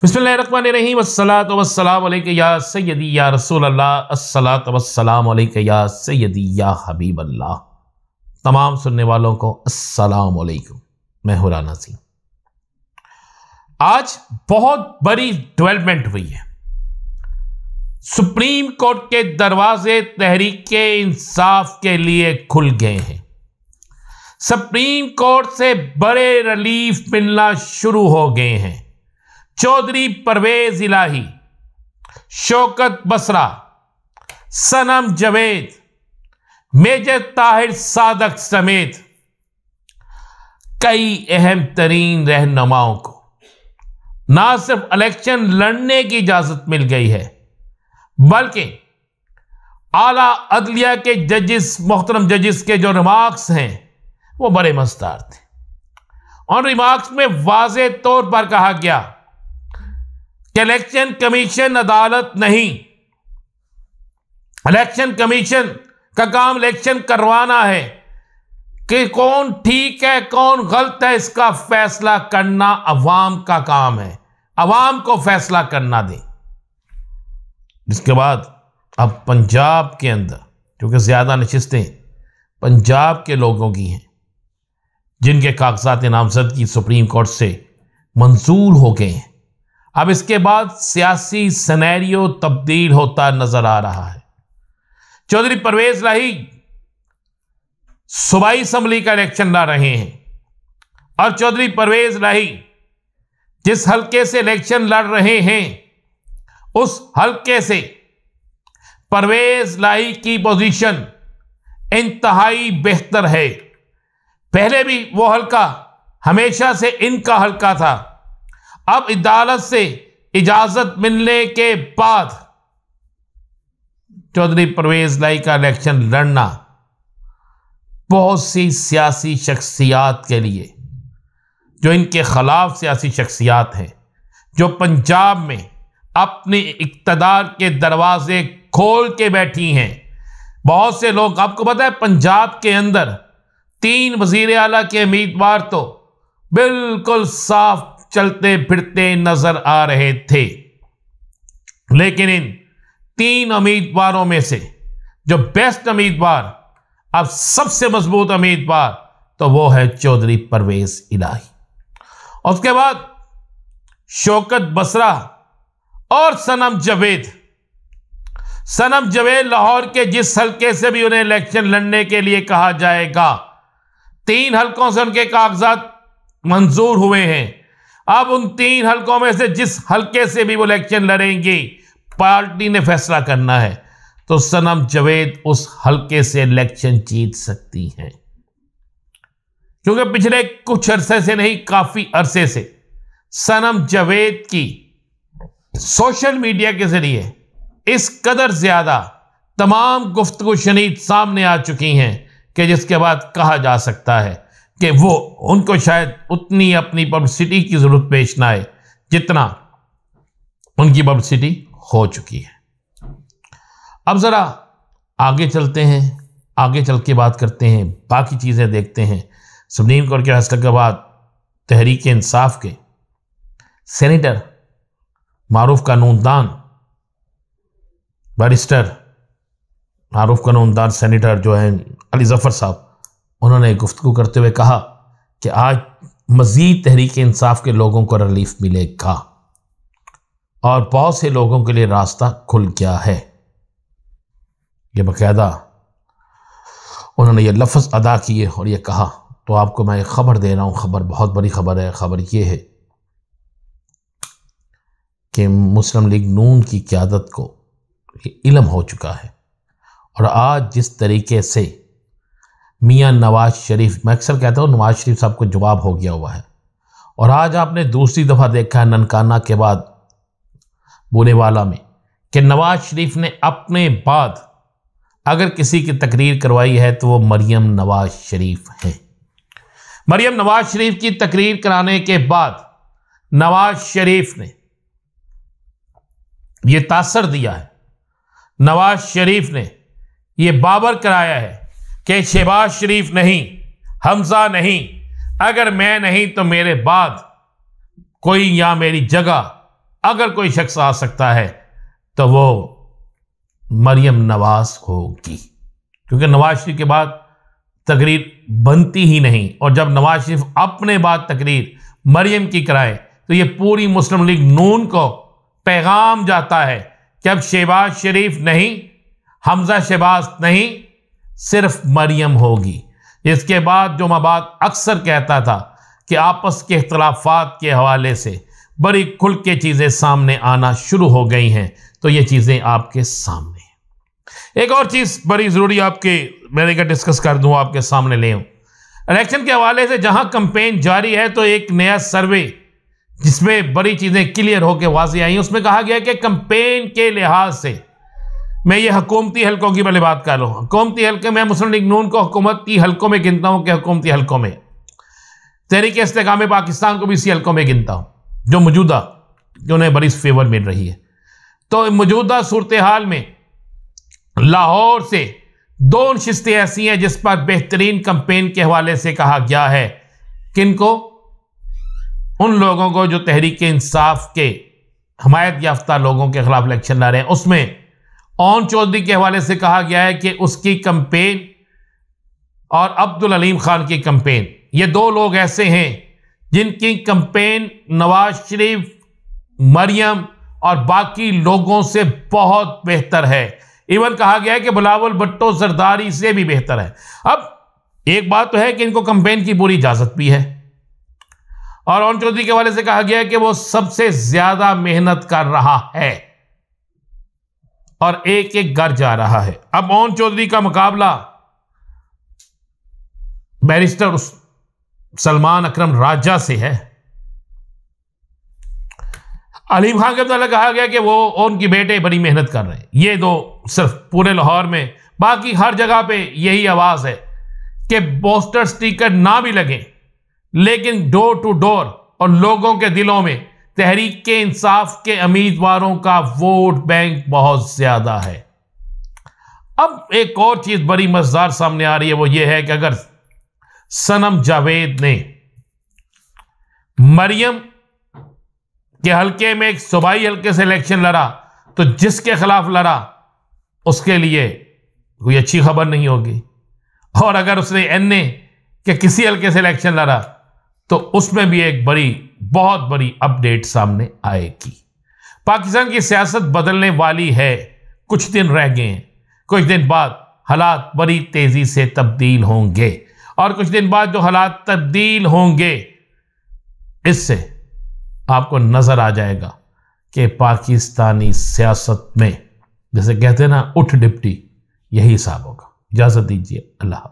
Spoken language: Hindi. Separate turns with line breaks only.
बिस्मिल्लाहिर्रहमानिर्रहीम अस्सलातु वस्सलामु अलैका या सय्यदी या रसूल अल्लाह, अस्सलातु वस्सलामु अलैका या सय्यदी या हबीब अल्लाह। तमाम सुनने वालों को अस्सलामु अलैकुम। मैं हूं राना सिंह। आज बहुत बड़ी डेवलपमेंट हुई है। सुप्रीम कोर्ट के दरवाजे तहरीके इंसाफ के लिए खुल गए हैं। सुप्रीम कोर्ट से बड़े रिलीफ मिलना शुरू हो गए हैं। चौधरी परवेज इलाही, शौकत बसरा, सनम जवेद, मेजर ताहिर सादक समेत कई अहम तरीन रहनुमाओं को ना सिर्फ इलेक्शन लड़ने की इजाजत मिल गई है, बल्कि आला अदलिया के जजेस, मोहतरम जजेस के जो रिमार्क्स हैं वो बड़े मजेदार थे। और रिमार्क्स में वाज़े तौर पर कहा गया कि इलेक्शन कमीशन अदालत नहीं, इलेक्शन कमीशन का काम इलेक्शन करवाना है कि कौन ठीक है कौन गलत है, इसका फैसला करना अवाम का काम है। अवाम को फैसला करना दे। इसके बाद अब पंजाब के अंदर, क्योंकि ज्यादा नशिस्तें पंजाब के लोगों की हैं जिनके कागजात नामजदगी सुप्रीम कोर्ट से मंजूर हो गए हैं, अब इसके बाद सियासी सिनेरियो तब्दील होता नजर आ रहा है। चौधरी परवेज इलाही सूबाई असेंबली का इलेक्शन लड़ रहे हैं और चौधरी परवेज इलाही जिस हल्के से इलेक्शन लड़ रहे हैं उस हल्के से परवेज इलाही की पोजीशन इंतहाई बेहतर है। पहले भी वो हल्का हमेशा से इनका हल्का था। अब अदालत से इजाजत मिलने के बाद चौधरी परवेज इलाही का इलेक्शन लड़ना बहुत सी सियासी शख्सियात के लिए, जो इनके खिलाफ सियासी शख्सियात हैं, जो पंजाब में अपने इक्तदार के दरवाजे खोल के बैठी हैं। बहुत से लोग, आपको पता है पंजाब के अंदर 3 वजीर आला के उम्मीदवार तो बिल्कुल साफ चलते फिरते नजर आ रहे थे, लेकिन इन 3 उम्मीदवारों में से जो बेस्ट उम्मीदवार, अब सबसे मजबूत उम्मीदवार, तो वो है चौधरी परवेज इलाही। उसके बाद शौकत बसरा और सनम जवेद। सनम जवेद लाहौर के जिस हल्के से भी उन्हें इलेक्शन लड़ने के लिए कहा जाएगा, 3 हल्कों से उनके कागजात मंजूर हुए हैं। अब उन 3 हल्कों में से जिस हल्के से भी वो इलेक्शन लड़ेंगे, पार्टी ने फैसला करना है, तो सनम जवेद उस हल्के से इलेक्शन जीत सकती हैं। क्योंकि पिछले कुछ अरसे से नहीं, काफी अरसे से सनम जवेद की सोशल मीडिया के जरिए इस कदर ज्यादा तमाम गुफ्तगू शनीद सामने आ चुकी हैं कि जिसके बाद कहा जा सकता है कि वो, उनको शायद उतनी अपनी पब्लिसिटी की जरूरत पेश ना आए जितना उनकी पब्लिसिटी हो चुकी है। अब जरा आगे चलते हैं, आगे चल के बात करते हैं, बाकी चीजें देखते हैं। सुप्रीम कोर्ट के फैसले के बाद तहरीक इंसाफ के सेनेटर मारूफ कानूनदान, बैरिस्टर मारूफ कानूनदान सेनेटर जो है अली जफर साहब, उन्होंने गुफ्तगू करते हुए कहा कि आज मजीद तहरीक इंसाफ के लोगों को रिलीफ मिलेगा और बहुत से लोगों के लिए रास्ता खुल गया है। ये बाकायदा उन्होंने ये लफ्ज़ अदा किए और ये कहा। तो आपको मैं एक खबर दे रहा हूँ, खबर बहुत बड़ी खबर है। खबर ये है कि मुस्लिम लीग नून की क़यादत को इल्म हो चुका है और आज जिस तरीके से मियां नवाज शरीफ, मैं अक्सर कहता हूँ नवाज शरीफ साहब को जवाब हो गया हुआ है, और आज आपने दूसरी दफ़ा देखा है ननकाना के बाद बूलेवाला में कि नवाज शरीफ ने अपने बाद अगर किसी की तकरीर करवाई है तो वो मरियम नवाज शरीफ है। मरियम नवाज शरीफ की तकरीर कराने के बाद नवाज शरीफ ने ये तासर दिया है, नवाज शरीफ ने ये बाबर कराया है कि शहबाज शरीफ नहीं, हमजा नहीं, अगर मैं नहीं तो मेरे बाद कोई या मेरी जगह अगर कोई शख्स आ सकता है तो वो मरियम नवाज होगी, क्योंकि नवाज शरीफ के बाद तकरीर बनती ही नहीं। और जब नवाज शरीफ अपने बाद तकरीर मरियम की कराए तो ये पूरी मुस्लिम लीग नून को पैगाम जाता है कि अब शहबाज शरीफ नहीं, हमजा शहबाज नहीं, सिर्फ मरियम होगी। इसके बाद जो मबाद अक्सर कहता था कि आपस के इख्तलाफात के हवाले से बड़ी खुल के चीज़ें सामने आना शुरू हो गई हैं, तो ये चीज़ें आपके सामने हैं। एक और चीज़ बड़ी ज़रूरी आपके मैंने कहा डिस्कस कर दूँ, आपके सामने ले आऊँ। इलेक्शन के हवाले से जहाँ कैंपेन जारी है तो एक नया सर्वे जिसमें बड़ी चीज़ें क्लियर होकर वाज़ेह आई, उसमें कहा गया कि कैंपेन के लिहाज से, मैं ये हुकूमती हलकों की पहले बात कर लूँ। हुकूमती हल्के में मुस्लिम लीग नून को हुकूमती हलकों में गिनता हूँ कि हुकूमती हलकों में तहरीक इस्तेकाम पाकिस्तान को भी इसी हलकों में गिनता हूँ जो मौजूदा जो उन्हें बड़ी फेवर मिल रही है। तो मौजूदा सूरत हाल में लाहौर से 2 नशिस्तें ऐसी हैं जिस पर बेहतरीन कैंपेन के हवाले से कहा गया है। किनको? उन लोगों को जो तहरीक इंसाफ के हमायत याफ्ता लोगों के खिलाफ इलेक्शन लड़ रहे हैं। उसमें ओन चौधरी के हवाले से कहा गया है कि उसकी कैंपेन और अब्दुल अलीम खान की कैंपेन, ये 2 लोग ऐसे हैं जिनकी कैंपेन नवाज शरीफ, मरियम और बाकी लोगों से बहुत बेहतर है। इवन कहा गया है कि बिलावल भुट्टो जरदारी से भी बेहतर है। अब एक बात तो है कि इनको कैंपेन की पूरी इजाजत भी है, और ओन चौधरी के हवाले से कहा गया है कि वो सबसे ज्यादा मेहनत कर रहा है और एक एक घर जा रहा है। अब ओन चौधरी का मुकाबला बैरिस्टर सलमान अकरम राजा से है। अलीम खान के मतलब कहा गया कि वो उनकी बेटे बड़ी मेहनत कर रहे हैं। ये 2 सिर्फ पूरे लाहौर में, बाकी हर जगह पे यही आवाज है कि पोस्टर स्टिकर ना भी लगे लेकिन डोर टू डोर और लोगों के दिलों में तहरीक के इंसाफ के उम्मीदवारों का वोट बैंक बहुत ज्यादा है। अब एक और चीज बड़ी मजेदार सामने आ रही है, वो ये है कि अगर सनम जावेद ने मरियम के हल्के में एक सूबाई हल्के से इलेक्शन लड़ा तो जिसके खिलाफ लड़ा उसके लिए कोई अच्छी खबर नहीं होगी, और अगर उसने एनए के किसी हल्के से इलेक्शन लड़ा तो उसमें भी एक बहुत बड़ी अपडेट सामने आएगी। पाकिस्तान की सियासत बदलने वाली है, कुछ दिन रह गए हैं। कुछ दिन बाद हालात बड़ी तेजी से तब्दील होंगे, और कुछ दिन बाद जो हालात तब्दील होंगे इससे आपको नजर आ जाएगा कि पाकिस्तानी सियासत में जैसे कहते हैं ना उठ डिप्टी, यही हिसाब होगा। इजाजत दीजिए, अल्लाह।